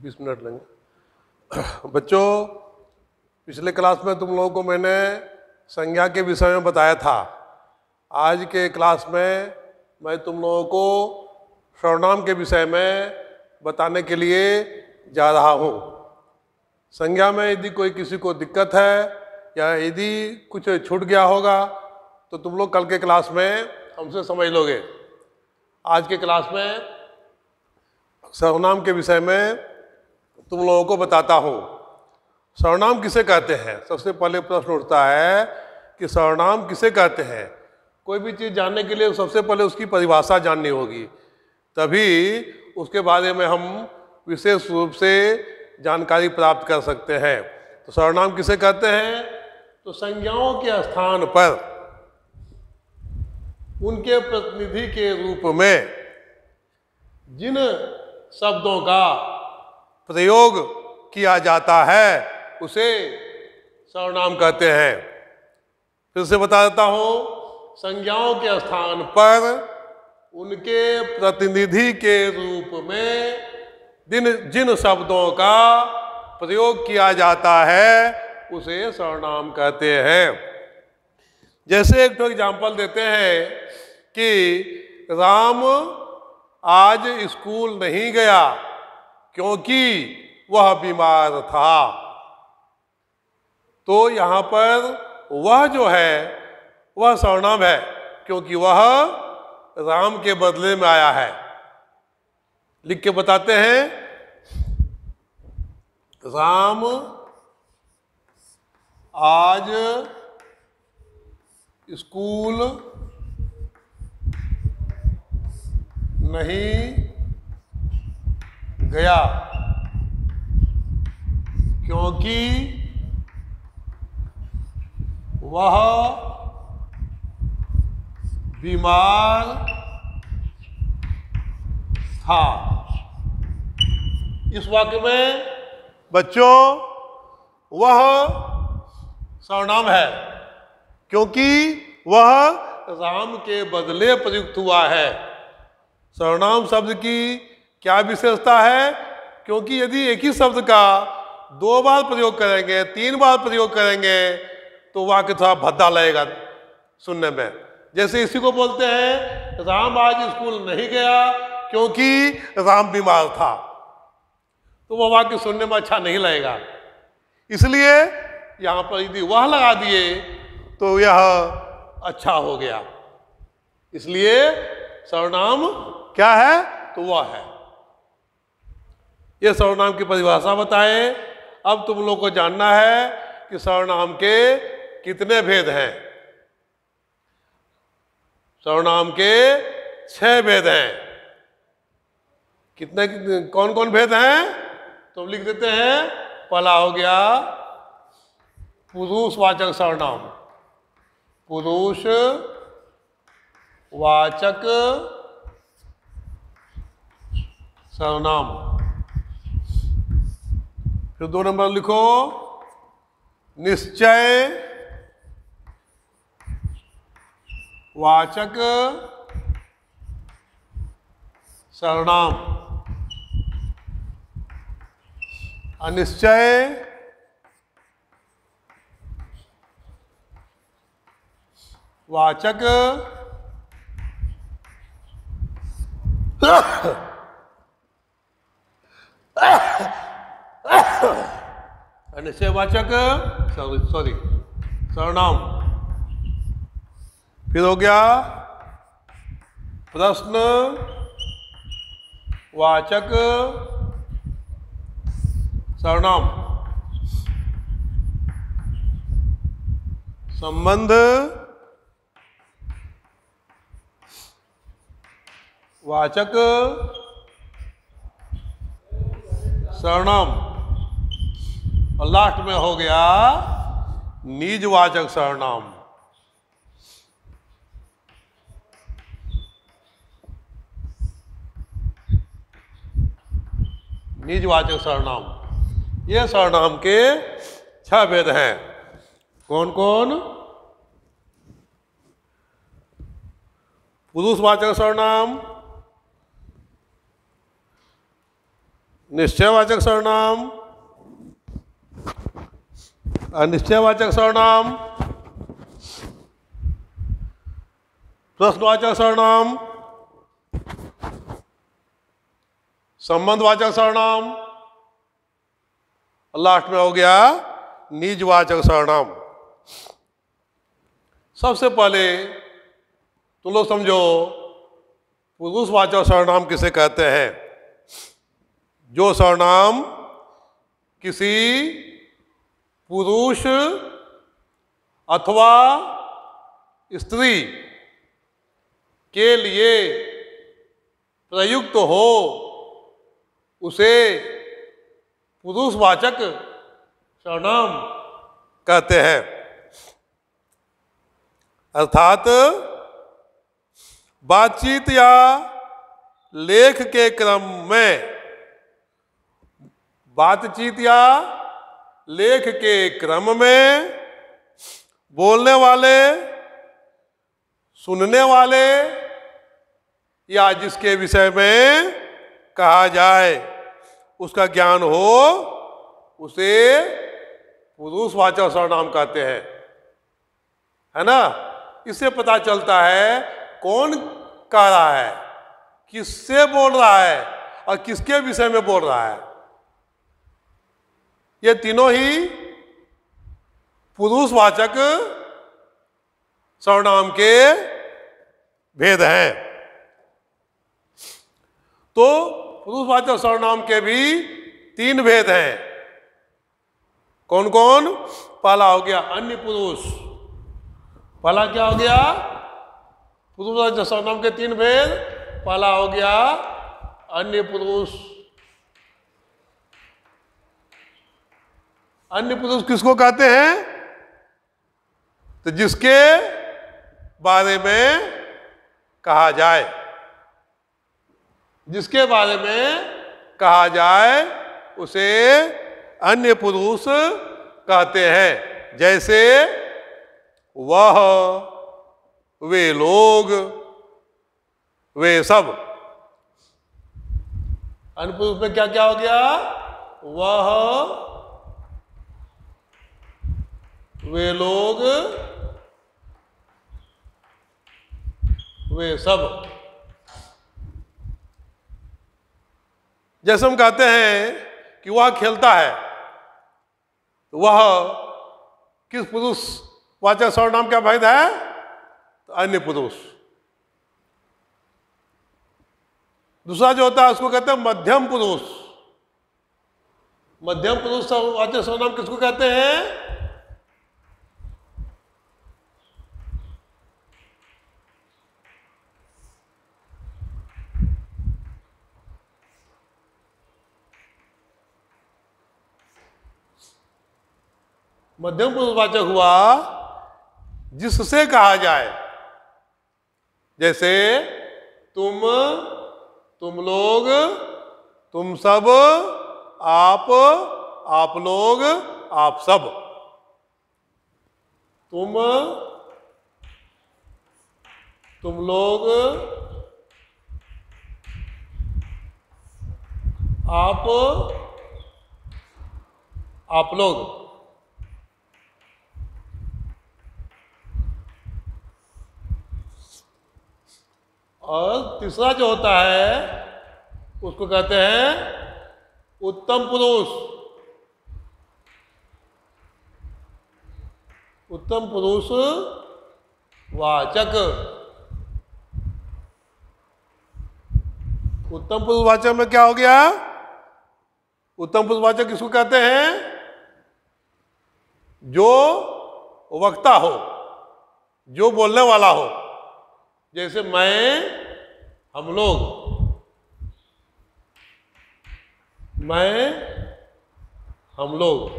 20 minute लेंगे। बच्चों, पिछले क्लास में तुम लोगों को मैंने संज्ञा के विषय में बताया था। आज के क्लास में मैं तुम लोगों को सर्वनाम के विषय में बताने के लिए जा रहा हूँ। संज्ञा में यदि कोई किसी को दिक्कत है या यदि कुछ छूट गया होगा तो तुम लोग कल के क्लास में हमसे समझ लोगे। आज के क्लास में सर्वनाम के विषय में तुम लोगों को बताता हूँ। सर्वनाम किसे कहते हैं? सबसे पहले प्रश्न उठता है कि सर्वनाम किसे कहते हैं। कोई भी चीज़ जानने के लिए सबसे पहले उसकी परिभाषा जाननी होगी, तभी उसके बारे में हम विशेष रूप से जानकारी प्राप्त कर सकते हैं। तो सर्वनाम किसे कहते हैं? तो संज्ञाओं के स्थान पर उनके प्रतिनिधि के रूप में जिन शब्दों का प्रयोग किया जाता है उसे सर्वनाम कहते हैं। फिर से बता देता हूं, संज्ञाओं के स्थान पर उनके प्रतिनिधि के रूप में जिन शब्दों का प्रयोग किया जाता है उसे सर्वनाम कहते हैं। जैसे एक तो एग्जाम्पल देते हैं कि राम आज स्कूल नहीं गया क्योंकि वह बीमार था। तो यहाँ पर वह जो है वह सर्वनाम है, क्योंकि वह राम के बदले में आया है। लिख के बताते हैं, राम आज स्कूल नहीं गया क्योंकि वह बीमार था। इस वाक्य में बच्चों वह सर्वनाम है, क्योंकि वह राम के बदले प्रयुक्त हुआ है। सर्वनाम शब्द की क्या विशेषता है? क्योंकि यदि एक ही शब्द का 2 बार प्रयोग करेंगे, 3 बार प्रयोग करेंगे तो वाक्य थोड़ा भद्दा लगेगा सुनने में। जैसे इसी को बोलते हैं, राम आज स्कूल नहीं गया क्योंकि राम बीमार था, तो वह वाक्य सुनने में अच्छा नहीं लगेगा। इसलिए यहाँ पर यदि वह लगा दिए तो यह अच्छा हो गया। इसलिए सर्वनाम क्या है? तो वह है। ये सर्वनाम की परिभाषा बताए। अब तुम लोग को जानना है कि सर्वनाम के कितने भेद हैं। सर्वनाम के 6 भेद हैं। कितने कौन कौन भेद हैं? तो लिख देते हैं। पहला हो गया पुरुषवाचक सर्वनाम। पुरुषवाचक सर्वनाम। फिर 2 नंबर लिखो, निश्चय वाचक सर्वनाम। अनिश्चय वाचक अनिश्चयवाचक सर्वनाम। फिर हो गया प्रश्न वाचक सर्वनाम। संबंध वाचक सर्वनाम। और लास्ट में हो गया निजवाचक सर्वनाम। निजवाचक सर्वनाम। ये सर्वनाम के 6 भेद हैं। कौन कौन? पुरुषवाचक सर्वनाम, निश्चयवाचक सर्वनाम, अनिश्चयवाचक सर्वनाम, प्रश्नवाचक सर्वनाम, संबंधवाचक सर्वनाम, लास्ट में हो गया निजवाचक सर्वनाम। सबसे पहले तुम लोग समझो पुरुषवाचक सर्वनाम किसे कहते हैं। जो सर्वनाम किसी पुरुष अथवा स्त्री के लिए प्रयुक्त हो उसे पुरुषवाचक सर्वनाम कहते हैं। अर्थात बातचीत या लेख के क्रम में, बातचीत या लेख के क्रम में बोलने वाले, सुनने वाले या जिसके विषय में कहा जाए उसका ज्ञान हो उसे पुरुषवाचक सर्वनाम कहते हैं, है ना। इससे पता चलता है कौन कह रहा है, किससे बोल रहा है और किसके विषय में बोल रहा है। ये तीनों ही पुरुषवाचक सर्वनाम के भेद हैं। तो पुरुषवाचक सर्वनाम के भी 3 भेद हैं। कौन कौन? पहला हो गया अन्य पुरुष। पहला क्या हो गया? पुरुषवाचक सर्वनाम के 3 भेद। पहला हो गया अन्य पुरुष। अन्य पुरुष किसको कहते हैं? तो जिसके बारे में कहा जाए, जिसके बारे में कहा जाए उसे अन्य पुरुष कहते हैं। जैसे वह, वे लोग, वे सब। अन्य पुरुष में क्या क्या हो गया? वह, वे लोग, वे सब। जैसे हम कहते हैं कि वह खेलता है, वह किस पुरुषवाचक सर्वनाम का भेद है? तो अन्य पुरुष। दूसरा जो होता है उसको कहते हैं मध्यम पुरुष। मध्यम पुरुषवाचक सर्वनाम किसको कहते हैं? मध्यम पुरुषवाचक हुआ जिससे कहा जाए। जैसे तुम, तुम लोग, तुम सब, आप, आप लोग, आप सब। तुम, तुम लोग, आप लोग। और तीसरा जो होता है उसको कहते हैं उत्तम पुरुष। उत्तम पुरुष वाचक। उत्तम पुरुष वाचक में क्या हो गया? उत्तम पुरुष वाचक किसको कहते हैं? जो वक्ता हो, जो बोलने वाला हो। जैसे मैं, हम लोग, मैं, हम लोग।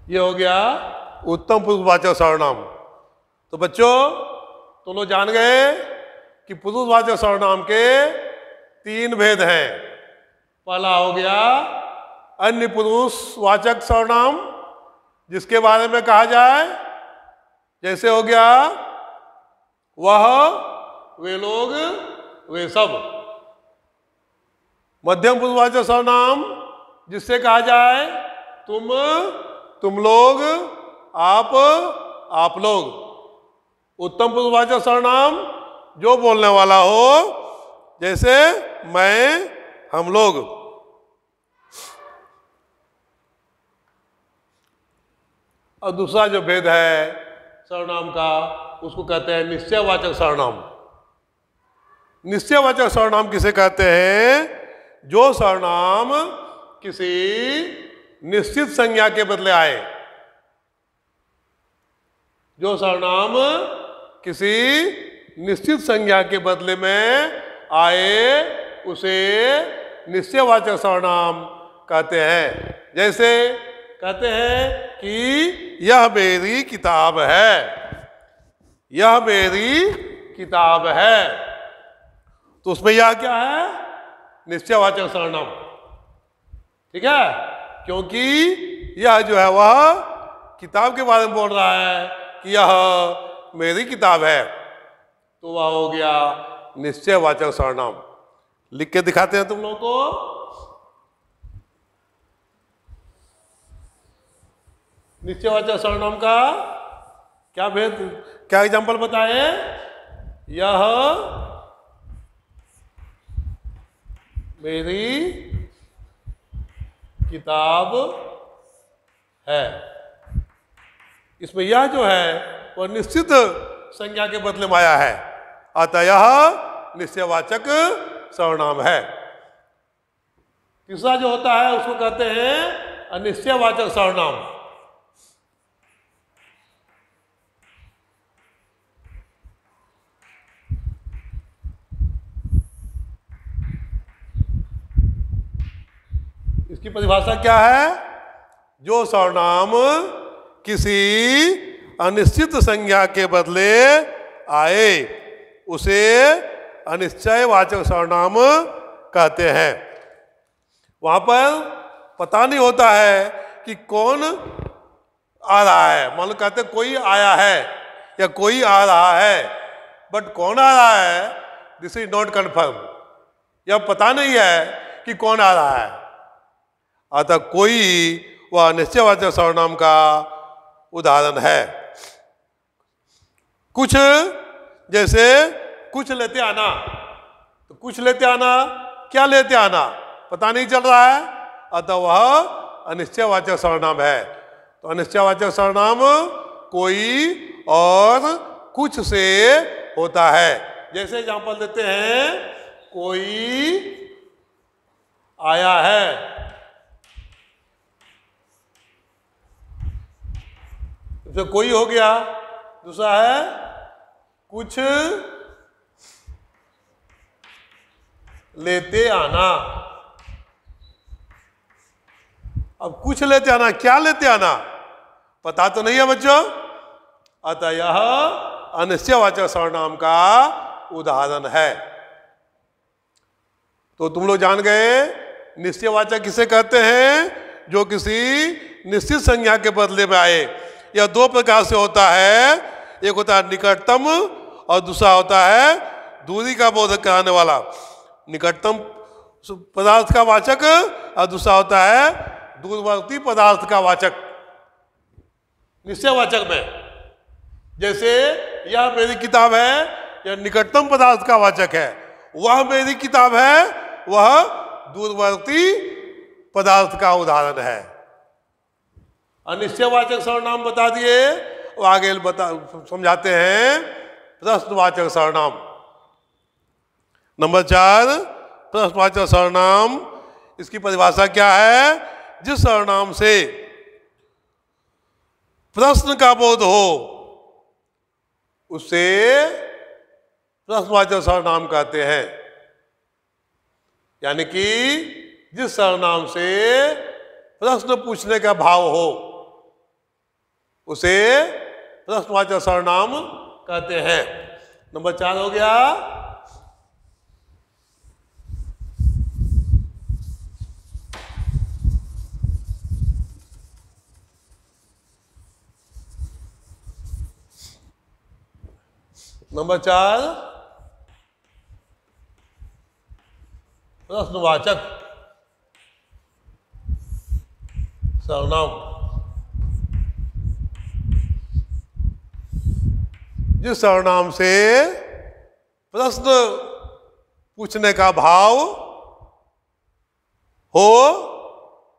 ये हो गया उत्तम पुरुषवाचक सर्वनाम। तो बच्चों तुम लोग जान गए कि पुरुषवाचक सर्वनाम के 3 भेद हैं। पहला हो गया अन्य पुरुषवाचक सर्वनाम जिसके बारे में कहा जाए। जैसे हो गया वह, वे लोग, वे सब। मध्यम पुरुषवाचक सर्वनाम जिससे कहा जाए तुम, तुम लोग, आप लोग। उत्तम पुरुषवाचक सर्वनाम जो बोलने वाला हो, जैसे मैं, हम लोग। और दूसरा जो भेद है सर्वनाम का, उसको कहते हैं निश्चयवाचक सर्वनाम। निश्चयवाचक सर्वनाम किसे कहते हैं? जो सर्वनाम किसी निश्चित संज्ञा के बदले आए। जो सर्वनाम किसी निश्चित संज्ञा के बदले में आए उसे निश्चयवाचक सर्वनाम कहते हैं। जैसे कहते हैं कि यह मेरी किताब है, यह मेरी किताब है, तो उसमें यह क्या है? निश्चयवाचक सर्वनाम। ठीक है, क्योंकि यह जो है वह किताब के बारे में बोल रहा है कि यह मेरी किताब है, तो वह हो गया निश्चयवाचक सर्वनाम। लिख के दिखाते हैं तुम लोगों को। निश्चयवाचक सर्वनाम का क्या भेद, क्या एग्जांपल बताए? यह मेरी किताब है। इसमें यह जो है वह निश्चित संज्ञा के बदले में आया है, अतः यह निश्चयवाचक सर्वनाम है। तीसरा जो होता है उसको कहते हैं अनिश्चयवाचक सर्वनाम। इसकी परिभाषा क्या है? जो सर्वनाम किसी अनिश्चित संज्ञा के बदले आए उसे अनिश्चयवाचक सर्वनाम कहते हैं। वहां पर पता नहीं होता है कि कौन आ रहा है। मान लो कहते कोई आया है या कोई आ रहा है, बट कौन आ रहा है दिस इज नॉट कन्फर्म। यह पता नहीं है कि कौन आ रहा है, अतः कोई वह निश्चयवाचक सर्वनाम का उदाहरण है। कुछ, जैसे कुछ लेते आना, तो कुछ लेते आना, क्या लेते आना पता नहीं चल रहा है, अतः वह अनिश्चयवाचक सर्वनाम है। तो अनिश्चयवाचक सर्वनाम कोई और कुछ से होता है। जैसे एग्जांपल देते हैं, कोई आया है, तो कोई हो गया। दूसरा है कुछ लेते आना। अब कुछ लेते आना, क्या लेते आना पता तो नहीं है बच्चों, अतः यह अनिश्चयवाचक सर्वनाम का उदाहरण है। तो तुम लोग जान गए निश्चयवाचक किसे कहते हैं? जो किसी निश्चित संज्ञा के बदले में आए। यह दो प्रकार से होता है, एक होता है निकटतम और दूसरा होता है दूरी का बोधक कराने वाला। निकटतम पदार्थ का वाचक और दूसरा होता है दूरवर्ती पदार्थ का वाचक। निश्चयवाचक में जैसे यह मेरी किताब है, यह निकटतम पदार्थ का वाचक है। वह मेरी किताब है, वह दूरवर्ती पदार्थ का उदाहरण है। अनिश्चयवाचक सर्वनाम बता दिए, और आगे समझाते हैं प्रश्नवाचक सर्वनाम। नंबर 4 प्रश्नवाचक सर्वनाम। इसकी परिभाषा क्या है? जिस सर्वनाम से प्रश्न का बोध हो उसे प्रश्नवाचक सर्वनाम कहते हैं। यानी कि जिस सर्वनाम से प्रश्न पूछने का भाव हो उसे प्रश्नवाचक सर्वनाम कहते हैं। नंबर 4 हो गया प्रश्नवाचक सर्वनाम। जिस सर्वनाम से प्रश्न पूछने का भाव हो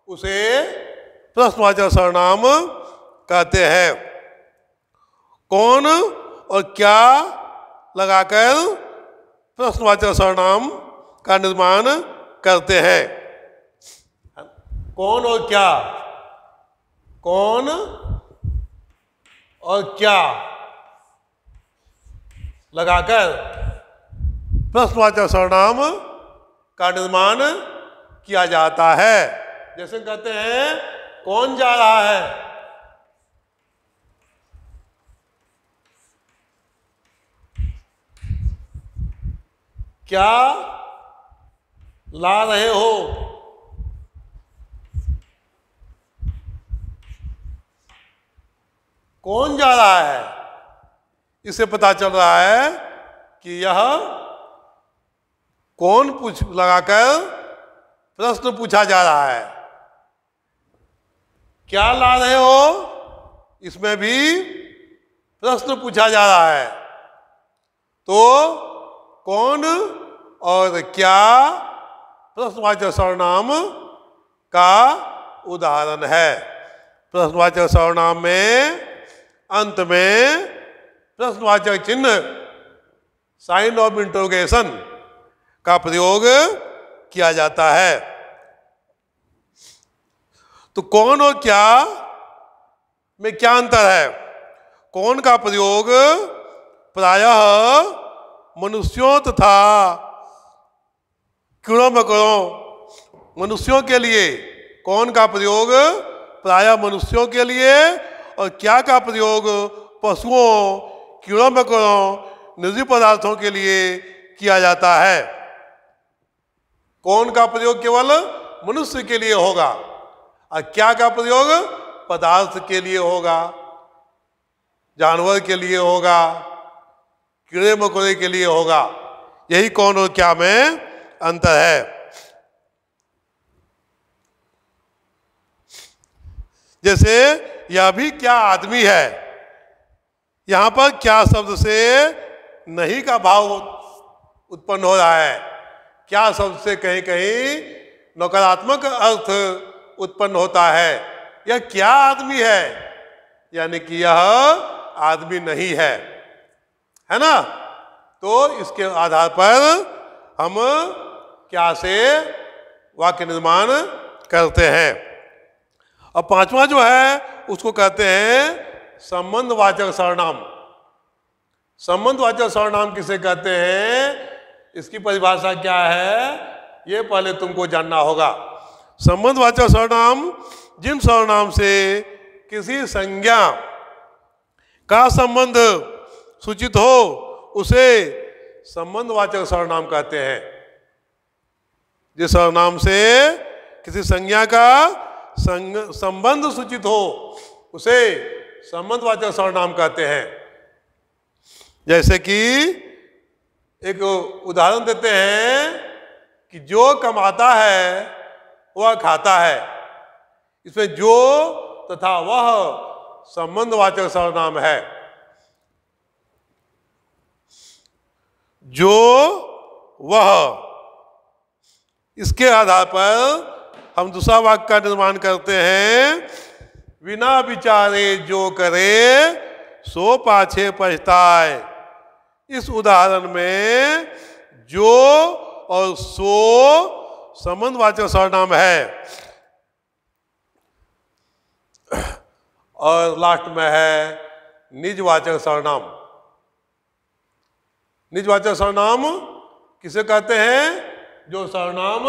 उसे प्रश्नवाचक सर्वनाम कहते हैं। कौन और क्या लगाकर प्रश्नवाचक सर्वनाम का निर्माण करते हैं। कौन और क्या, कौन और क्या लगाकर प्रश्नवाचक सर्वनाम का निर्माण किया जाता है। जैसे कहते हैं कौन जा रहा है, क्या ला रहे हो, कौन जा रहा है। इससे पता चल रहा है कि यह कौन पूछ लगाकर प्रश्न पूछा जा रहा है। क्या ला रहे हो, इसमें भी प्रश्न पूछा जा रहा है। तो कौन और क्या प्रश्नवाचक सर्वनाम का उदाहरण है। प्रश्नवाचक सर्वनाम में अंत में प्रश्नवाचक चिन्ह साइन ऑफ इंटरोगेशन का प्रयोग किया जाता है। तो कौन और क्या में क्या अंतर है। कौन का प्रयोग प्रायः मनुष्यों तथा कीड़ों मकोड़ों, मनुष्यों के लिए कौन का प्रयोग प्रायः मनुष्यों के लिए और क्या का प्रयोग पशुओं, कीड़ों मकोड़ों, निर्जीव पदार्थों के लिए किया जाता है। कौन का प्रयोग केवल मनुष्य के लिए होगा और क्या का प्रयोग पदार्थ के लिए होगा, जानवर के लिए होगा, कीड़े मकोड़े के लिए होगा। यही कौन और क्या में अंतर है। जैसे यह भी क्या आदमी है, यहां पर क्या शब्द से नहीं का भाव उत्पन्न हो रहा है। क्या शब्द से कहीं कहीं नकारात्मक अर्थ उत्पन्न होता है। यह क्या आदमी है, यानी कि यह आदमी नहीं है ना। तो इसके आधार पर हम क्या से वाक्य निर्माण करते हैं। अब पांचवा जो है उसको कहते हैं संबंधवाचक सर्वनाम। संबंधवाचक सर्वनाम किसे कहते हैं, इसकी परिभाषा क्या है, ये पहले तुमको जानना होगा। संबंधवाचक सर्वनाम जिन सर्वनाम से किसी संज्ञा का संबंध सूचित हो उसे संबंधवाचक सर्वनाम कहते हैं। जिस सर्वनाम से किसी संज्ञा का संबंध सूचित हो उसे संबंधवाचक सर्वनाम कहते हैं। जैसे कि एक उदाहरण देते हैं कि जो कमाता है वह खाता है। इसमें जो तथा वह संबंधवाचक सर्वनाम है। जो वह, इसके आधार पर हम दूसरा वाक्य का निर्माण करते हैं। बिना विचारे जो करे सो पाछे पछताए। इस उदाहरण में जो और सो संबंधवाचक सर्वनाम है और लास्ट में है निजवाचक सर्वनाम। निजवाचक सर्वनाम किसे कहते हैं, जो सर्वनाम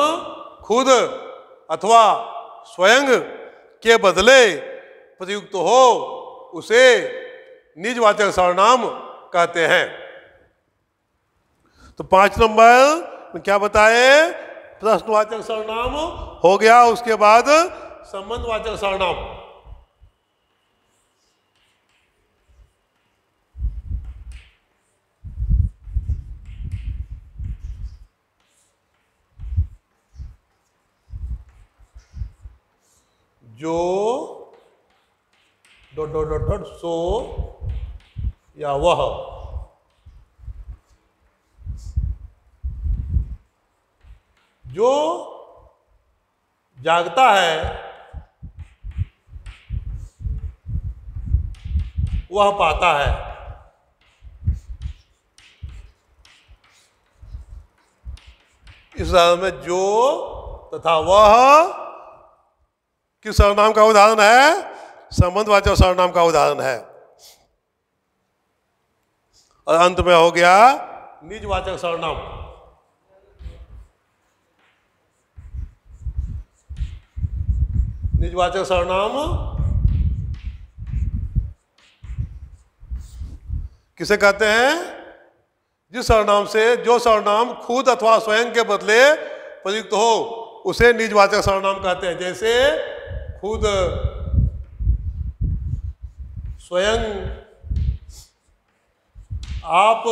खुद अथवा स्वयं के बदले प्रयुक्त हो उसे निजवाचक सर्वनाम कहते हैं। तो 5 नंबर में क्या बताए, प्रश्नवाचक सर्वनाम हो गया, उसके बाद संबंधवाचक सर्वनाम। जो dot dot dot dot so या वह। जो जागता है वह पाता है। इस उदाहरण में जो तथा वह किस सर्वनाम का उदाहरण है? संबंधवाचक सर्वनाम का उदाहरण है। और अंत में हो गया निजवाचक सर्वनाम। निजवाचक सर्वनाम किसे कहते हैं? जिस सर्वनाम से जो सर्वनाम खुद अथवा स्वयं के बदले प्रयुक्त हो उसे निजवाचक सर्वनाम कहते हैं। जैसे खुद, स्वयं, आप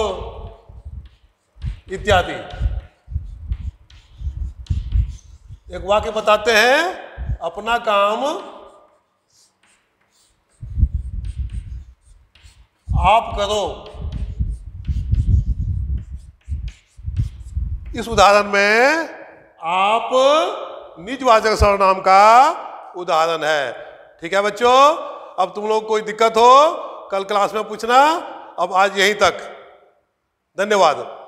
इत्यादि। एक वाक्य बताते हैं, अपना काम आप करो। इस उदाहरण में आप निजवाचक सर्वनाम का उदाहरण है। ठीक है बच्चों, अब तुम लोग कोई दिक्कत हो कल क्लास में पूछना। अब आज यहीं तक, धन्यवाद।